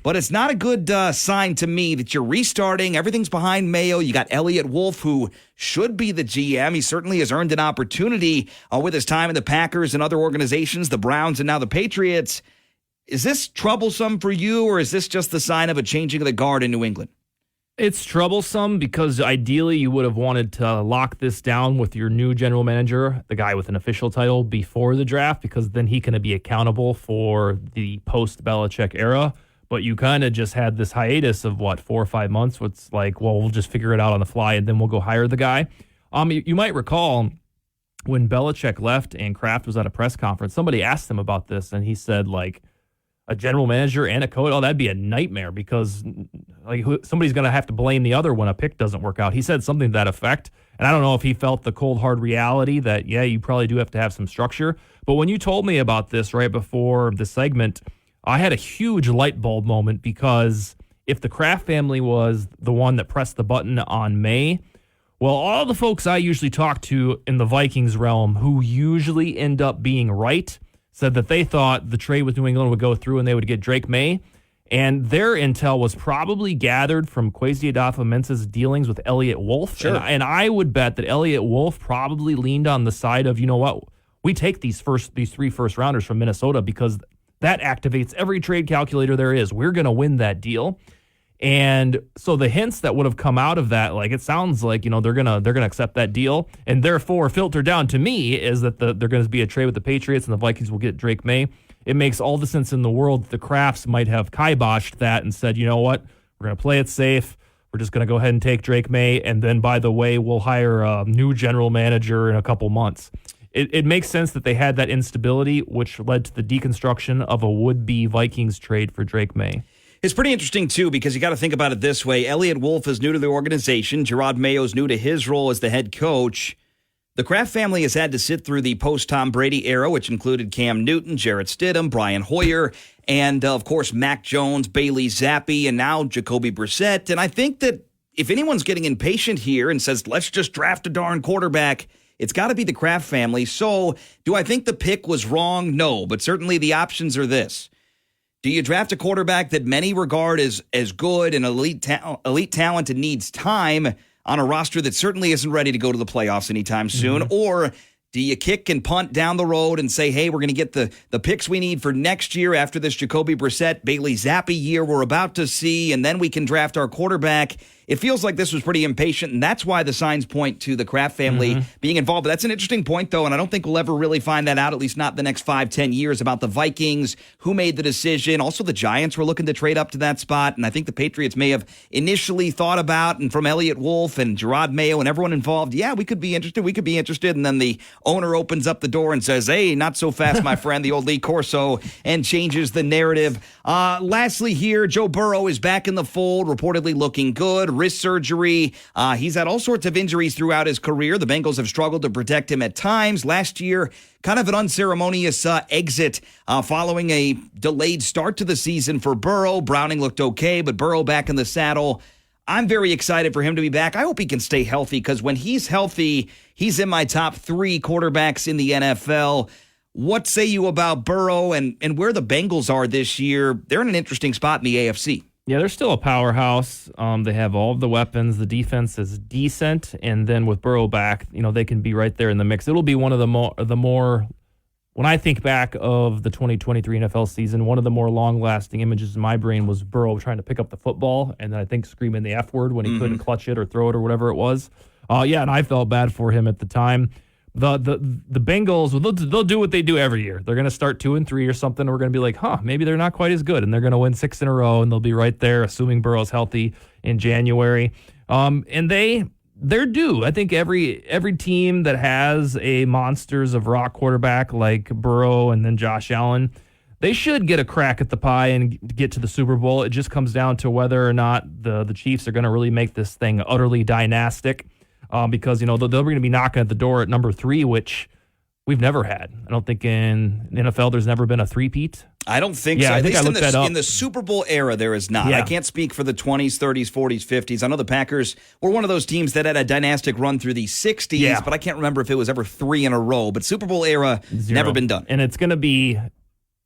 But it's not a good sign to me that you're restarting. Everything's behind Mayo. You got Elliott Wolf, who should be the GM. He certainly has earned an opportunity with his time in the Packers and other organizations, the Browns and now the Patriots. Is this troublesome for you, or is this just the sign of a changing of the guard in New England? It's troublesome because ideally you would have wanted to lock this down with your new general manager, the guy with an official title, before the draft, because then he can be accountable for the post-Belichick era. But you kind of just had this hiatus of, 4 or 5 months? It's like, well, we'll just figure it out on the fly, and then we'll go hire the guy. You might recall when Belichick left and Kraft was at a press conference, somebody asked him about this, and he said, a general manager and a coach, that'd be a nightmare because somebody's going to have to blame the other when a pick doesn't work out. He said something to that effect, and I don't know if he felt the cold, hard reality that, you probably do have to have some structure. But when you told me about this right before the segment, I had a huge light bulb moment, because if the Kraft family was the one that pressed the button on May, well, all the folks I usually talk to in the Vikings realm who usually end up being right said that they thought the trade with New England would go through and they would get Drake May. And their intel was probably gathered from Kwesi Adolpho-Mensah's dealings with Elliott Wolf. Sure. And I would bet that Elliott Wolf probably leaned on the side of, you know what, we take these 3 first-rounders from Minnesota because that activates every trade calculator there is. We're going to win that deal. And so the hints that would have come out of that, it sounds like, they're gonna accept that deal, and therefore filter down to me is that they're going to be a trade with the Patriots and the Vikings will get Drake May. It makes all the sense in the world that the Crafts might have kiboshed that and said, you know what, we're going to play it safe. We're just going to go ahead and take Drake May, and then, by the way, we'll hire a new general manager in a couple months. It makes sense that they had that instability, which led to the deconstruction of a would-be Vikings trade for Drake May. It's pretty interesting, too, because you got to think about it this way. Elliott Wolf is new to the organization. Gerard Mayo's new to his role as the head coach. The Kraft family has had to sit through the post-Tom Brady era, which included Cam Newton, Jarrett Stidham, Brian Hoyer, and, of course, Mac Jones, Bailey Zappi, and now Jacoby Brissett. And I think that if anyone's getting impatient here and says, let's just draft a darn quarterback, it's got to be the Kraft family. So do I think the pick was wrong? No, but certainly the options are this. Do you draft a quarterback that many regard as good and elite talent and needs time on a roster that certainly isn't ready to go to the playoffs anytime soon? Mm-hmm. Or do you kick and punt down the road and say, hey, we're going to get the picks we need for next year after this Jacoby Brissett, Bailey Zappi year we're about to see, and then we can draft our quarterback? It feels like this was pretty impatient, and that's why the signs point to the Kraft family being involved. But that's an interesting point, though, and I don't think we'll ever really find that out, at least not the next 5-10 years, about the Vikings, who made the decision. Also, the Giants were looking to trade up to that spot, and I think the Patriots may have initially thought about, and from Elliott Wolf and Gerard Mayo and everyone involved, we could be interested, and then the owner opens up the door and says, hey, not so fast, my friend, the old Lee Corso, and changes the narrative. Lastly here, Joe Burrow is back in the fold, reportedly looking good. Wrist surgery. He's had all sorts of injuries throughout his career. The Bengals have struggled to protect him at times. Last year, kind of an unceremonious exit following a delayed start to the season for Burrow. Browning looked okay, but Burrow back in the saddle. I'm very excited for him to be back. I hope he can stay healthy, because when he's healthy, he's in my top 3 quarterbacks in the NFL. What say you about Burrow and where the Bengals are this year? They're in an interesting spot in the AFC. Yeah, they're still a powerhouse. They have all of the weapons. The defense is decent. And then with Burrow back, they can be right there in the mix. It'll be one of the more, when I think back of the 2023 NFL season, one of the more long-lasting images in my brain was Burrow trying to pick up the football and then I think screaming the F word when he couldn't clutch it or throw it or whatever it was. And I felt bad for him at the time. The Bengals, they'll do what they do every year. They're going to start 2-3 or something. We're going to be like, maybe they're not quite as good, and they're going to win 6 in a row, and they'll be right there, assuming Burrow's healthy in January. And they're due. I think every team that has a monsters of rock quarterback like Burrow and then Josh Allen, they should get a crack at the pie and get to the Super Bowl. It just comes down to whether or not the Chiefs are going to really make this thing utterly dynastic. Because, they're going to be knocking at the door at number 3, which we've never had. I don't think in the NFL there's never been a three-peat. I don't think so. I think I looked that up. In the Super Bowl era, there is not. Yeah. I can't speak for the 20s, 30s, 40s, 50s. I know the Packers were one of those teams that had a dynastic run through the 60s, but I can't remember if it was ever 3 in a row. But Super Bowl era, 0. never been done. And it's going to be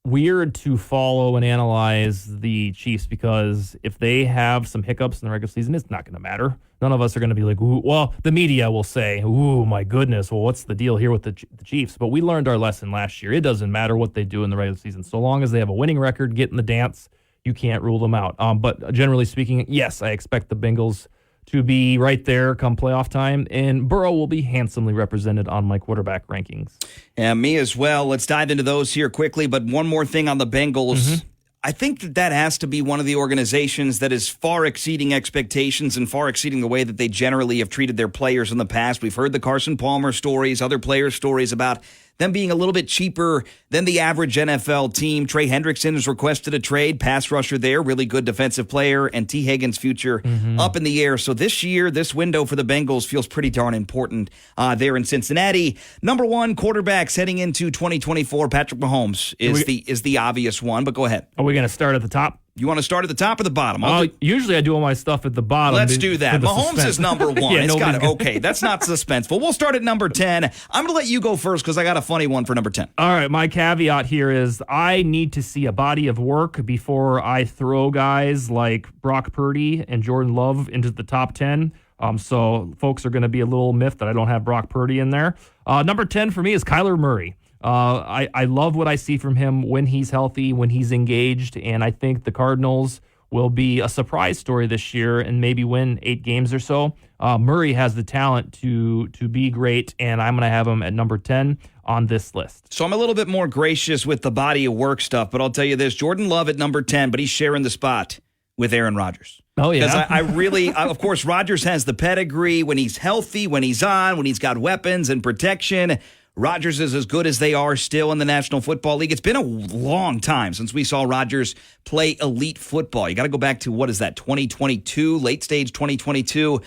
weird to follow and analyze the Chiefs because if they have some hiccups in the regular season, it's not going to matter. None of us are going to be like, ooh, well, the media will say, ooh, my goodness, well, what's the deal here with the Chiefs? But we learned our lesson last year. It doesn't matter what they do in the regular season. So long as they have a winning record, get in the dance, you can't rule them out. But generally speaking, yes, I expect the Bengals to be right there come playoff time, and Burrow will be handsomely represented on my quarterback rankings. Yeah, me as well. Let's dive into those here quickly. But one more thing on the Bengals. I think that has to be one of the organizations that is far exceeding expectations and far exceeding the way that they generally have treated their players in the past. We've heard the Carson Palmer stories, other players' stories about them being a little bit cheaper than the average NFL team. Trey Hendrickson has requested a trade, pass rusher there, really good defensive player, and T. Higgins' future up in the air. So this year, this window for the Bengals feels pretty darn important there in Cincinnati. Number 1 quarterbacks heading into 2024, Patrick Mahomes is the obvious one, but go ahead. Are we going to start at the top? You want to start at the top or the bottom? Usually I do all my stuff at the bottom. Let's do that. Mahomes suspense. is number 1. Yeah, okay, that's not suspenseful. We'll start at number 10. I'm going to let you go first because I got a funny one for number 10. All right, my caveat here is I need to see a body of work before I throw guys like Brock Purdy and Jordan Love into the top 10. So folks are going to be a little miffed that I don't have Brock Purdy in there. Number 10 for me is Kyler Murray. I love what I see from him when he's healthy, when he's engaged, and I think the Cardinals will be a surprise story this year and maybe win 8 games or so. Murray has the talent to be great, and I'm going to have him at number 10 on this list. So I'm a little bit more gracious with the body of work stuff, but I'll tell you this, Jordan Love at number 10, but he's sharing the spot with Aaron Rodgers. Oh, yeah. Because I really, of course, Rodgers has the pedigree when he's healthy, when he's on, when he's got weapons and protection. Rodgers is as good as they are still in the National Football League. It's been a long time since we saw Rodgers play elite football. You got to go back to, 2022, late stage 2022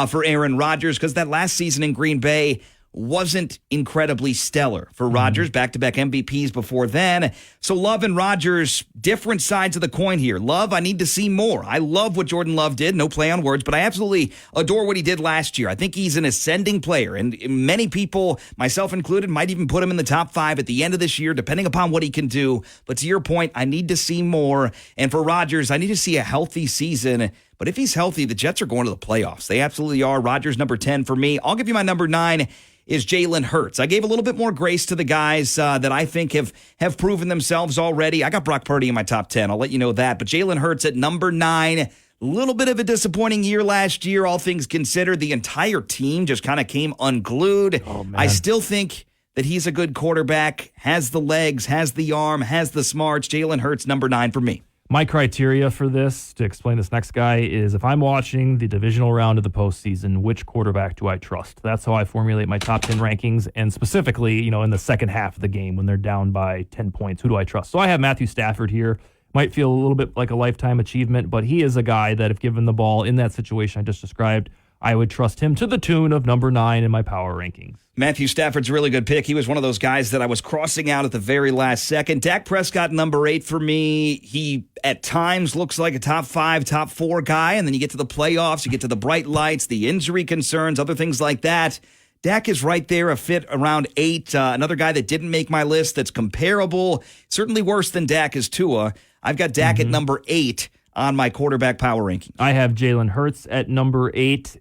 for Aaron Rodgers, because that last season in Green Bay wasn't incredibly stellar for Rodgers. Back-to-back MVPs before then. So Love and Rodgers, different sides of the coin here. Love, I need to see more. I love what Jordan Love did, no play on words, but I absolutely adore what he did last year. I think he's an ascending player, and many people, myself included, might even put him in the top 5 at the end of this year, depending upon what he can do. But to your point, I need to see more. And for Rodgers, I need to see a healthy season. But if he's healthy, the Jets are going to the playoffs. They absolutely are. Rodgers, number 10 for me. I'll give you my number 9 is Jalen Hurts. I gave a little bit more grace to the guys that I think have proven themselves already. I got Brock Purdy in my top 10. I'll let you know that. But Jalen Hurts at number 9. A little bit of a disappointing year last year, all things considered. The entire team just kind of came unglued. I still think that he's a good quarterback, has the legs, has the arm, has the smarts. Jalen Hurts, number 9 for me. My criteria for this, to explain this next guy, is if I'm watching the divisional round of the postseason, which quarterback do I trust? That's how I formulate my top 10 rankings, and specifically, in the second half of the game when they're down by 10 points, who do I trust? So I have Matthew Stafford here. Might feel a little bit like a lifetime achievement, but he is a guy that if given the ball in that situation I just described, I would trust him to the tune of number 9 in my power rankings. Matthew Stafford's a really good pick. He was one of those guys that I was crossing out at the very last second. Dak Prescott, number 8 for me. He, at times, looks like a top 5, top 4 guy, and then you get to the playoffs, you get to the bright lights, the injury concerns, other things like that. Dak is right there, a fit around 8. Another guy that didn't make my list that's comparable, certainly worse than Dak is Tua. I've got Dak at number 8 on my quarterback power ranking. I have Jalen Hurts at number 8.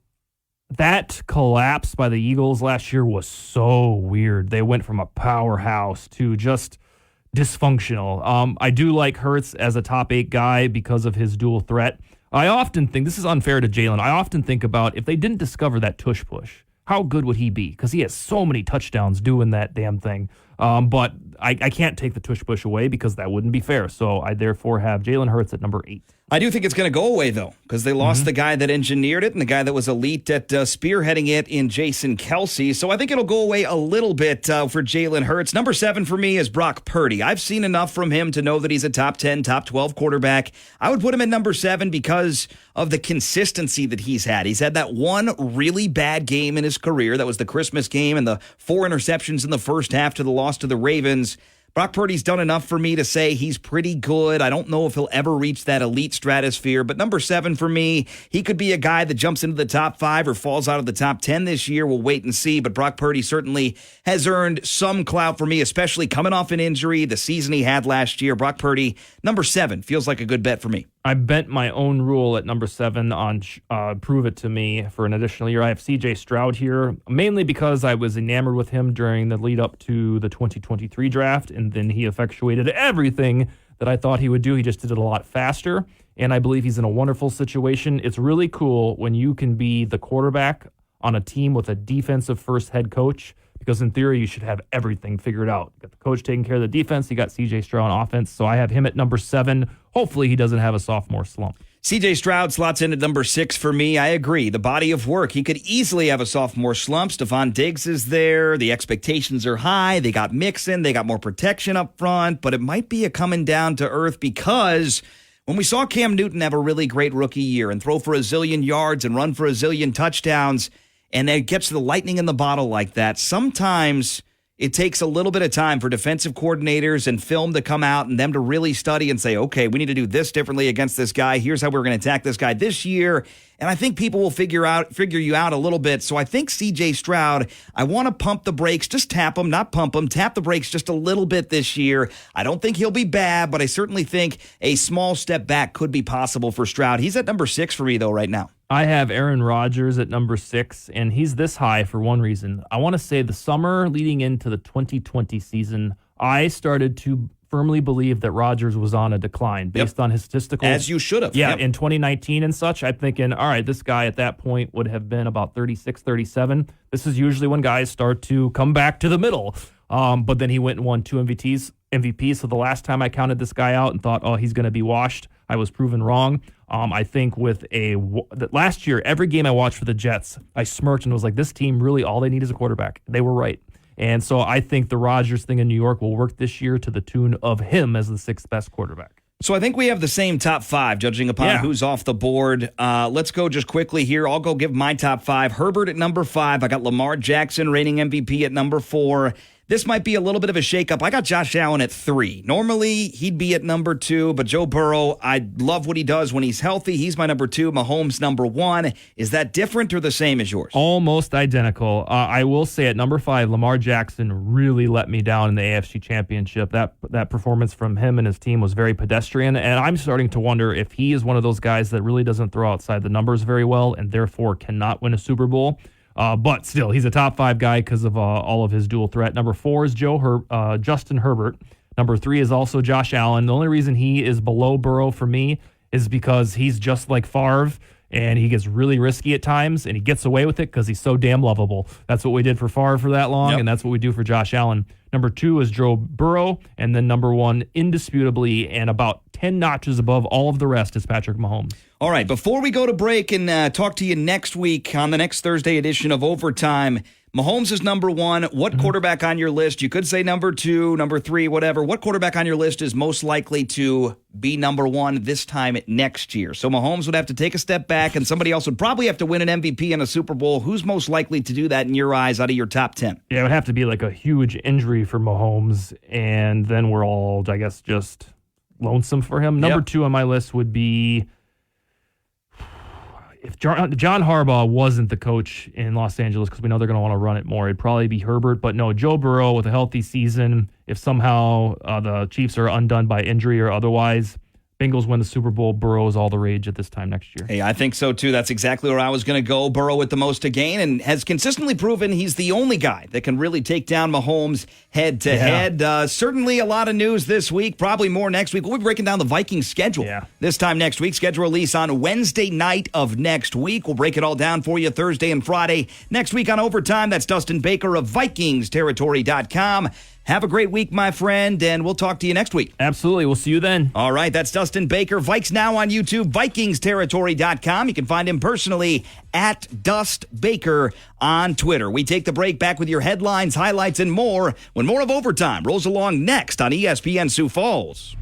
That collapse by the Eagles last year was so weird. They went from a powerhouse to just dysfunctional. I do like Hurts as a top 8 guy because of his dual threat. I often think, this is unfair to Jalen, I often think about if they didn't discover that tush push, how good would he be? Because he has so many touchdowns doing that damn thing. But I can't take the tush push away because that wouldn't be fair. So I therefore have Jalen Hurts at number 8. I do think it's going to go away, though, because they lost the guy that engineered it and the guy that was elite at spearheading it in Jason Kelce. So I think it'll go away a little bit for Jalen Hurts. Number 7 for me is Brock Purdy. I've seen enough from him to know that he's a top 10, top 12 quarterback. I would put him at number 7 because of the consistency that he's had. He's had that one really bad game in his career. That was the Christmas game and the 4 interceptions in the first half to the loss to the Ravens. Brock Purdy's done enough for me to say he's pretty good. I don't know if he'll ever reach that elite stratosphere, but number 7 for me, he could be a guy that jumps into the top 5 or falls out of the top 10 this year. We'll wait and see, but Brock Purdy certainly has earned some clout for me, especially coming off an injury, the season he had last year. Brock Purdy, number 7, feels like a good bet for me. I bent my own rule at number 7 on prove it to me for an additional year. I have C.J. Stroud here, mainly because I was enamored with him during the lead up to the 2023 draft, and then he effectuated everything that I thought he would do. He just did it a lot faster, and I believe he's in a wonderful situation. It's really cool when you can be the quarterback on a team with a defensive first head coach, because in theory, you should have everything figured out. You got the coach taking care of the defense. You got C.J. Stroud on offense. So I have him at number 7. Hopefully he doesn't have a sophomore slump. C.J. Stroud slots in at number 6 for me. I agree. The body of work. He could easily have a sophomore slump. Stephon Diggs is there. The expectations are high. They got Mixon. They got more protection up front. But it might be a coming down to earth because when we saw Cam Newton have a really great rookie year and throw for a zillion yards and run for a zillion touchdowns, and it gets the lightning in the bottle like that, sometimes it takes a little bit of time for defensive coordinators and film to come out and them to really study and say, okay, we need to do this differently against this guy. Here's how we're going to attack this guy this year. And I think people will figure you out a little bit. So I think C.J. Stroud, I want to pump the brakes, just tap him, not pump him, tap the brakes just a little bit this year. I don't think he'll be bad, but I certainly think a small step back could be possible for Stroud. He's at number 6 for me, though, right now. I have Aaron Rodgers at number 6, and he's this high for one reason. I want to say the summer leading into the 2020 season, I started to firmly believe that Rodgers was on a decline based on his statistical. As you should have. Yeah, in 2019 and such, I'm thinking, all right, this guy at that point would have been about 36, 37. This is usually when guys start to come back to the middle. But then he went and won 2 MVPs. So the last time I counted this guy out and thought, oh, he's going to be washed, I was proven wrong. I think last year, every game I watched for the Jets, I smirked and was like, this team really, all they need is a quarterback. They were right. And so I think the Rodgers thing in New York will work this year to the tune of him as the 6th best quarterback. So I think we have the same top 5, judging upon who's off the board. Let's go just quickly here. I'll go give my top 5. Herbert at number 5. I got Lamar Jackson reigning MVP at number 4. This might be a little bit of a shakeup. I got Josh Allen at 3. Normally, he'd be at number 2, but Joe Burrow, I love what he does when he's healthy. He's my number 2. Mahomes, number 1. Is that different or the same as yours? Almost identical. I will say at number 5, Lamar Jackson really let me down in the AFC Championship. That performance from him and his team was very pedestrian, and I'm starting to wonder if he is one of those guys that really doesn't throw outside the numbers very well and therefore cannot win a Super Bowl. But still, he's a top 5 guy because of all of his dual threat. Number 4 is Justin Herbert. Number 3 is also Josh Allen. The only reason he is below Burrow for me is because he's just like Favre, and he gets really risky at times, and he gets away with it because he's so damn lovable. That's what we did for Favre for that long, and that's what we do for Josh Allen. Number 2 is Joe Burrow, and then number 1, indisputably, and about 10 notches above all of the rest, is Patrick Mahomes. All right, before we go to break and talk to you next week on the next Thursday edition of Overtime, Mahomes is number 1. What quarterback on your list? You could say number 2, number 3, whatever. What quarterback on your list is most likely to be number 1 this time next year? So Mahomes would have to take a step back, and somebody else would probably have to win an MVP and a Super Bowl. Who's most likely to do that in your eyes out of your top 10? Yeah, it would have to be like a huge injury for Mahomes, and then we're all, I guess, just lonesome for him. Number 2 on my list would be, if John Harbaugh wasn't the coach in Los Angeles, because we know they're going to want to run it more, it'd probably be Herbert. But no, Joe Burrow with a healthy season, if somehow the Chiefs are undone by injury or otherwise, Bengals win the Super Bowl, Burrow is all the rage at this time next year. Hey, I think so too. That's exactly where I was going to go. Burrow with the most to gain and has consistently proven he's the only guy that can really take down Mahomes head to head. Certainly a lot of news this week, probably more next week. We'll be breaking down the Vikings schedule this time next week. Schedule release on Wednesday night of next week. We'll break it all down for you Thursday and Friday next week on Overtime. That's Dustin Baker of VikingsTerritory.com. Have a great week, my friend, and we'll talk to you next week. Absolutely. We'll see you then. All right, that's Dustin Baker. Vikes now on YouTube, VikingsTerritory.com. You can find him personally at Dust Baker on Twitter. We take the break, back with your headlines, highlights, and more when more of Overtime rolls along next on ESPN Sioux Falls.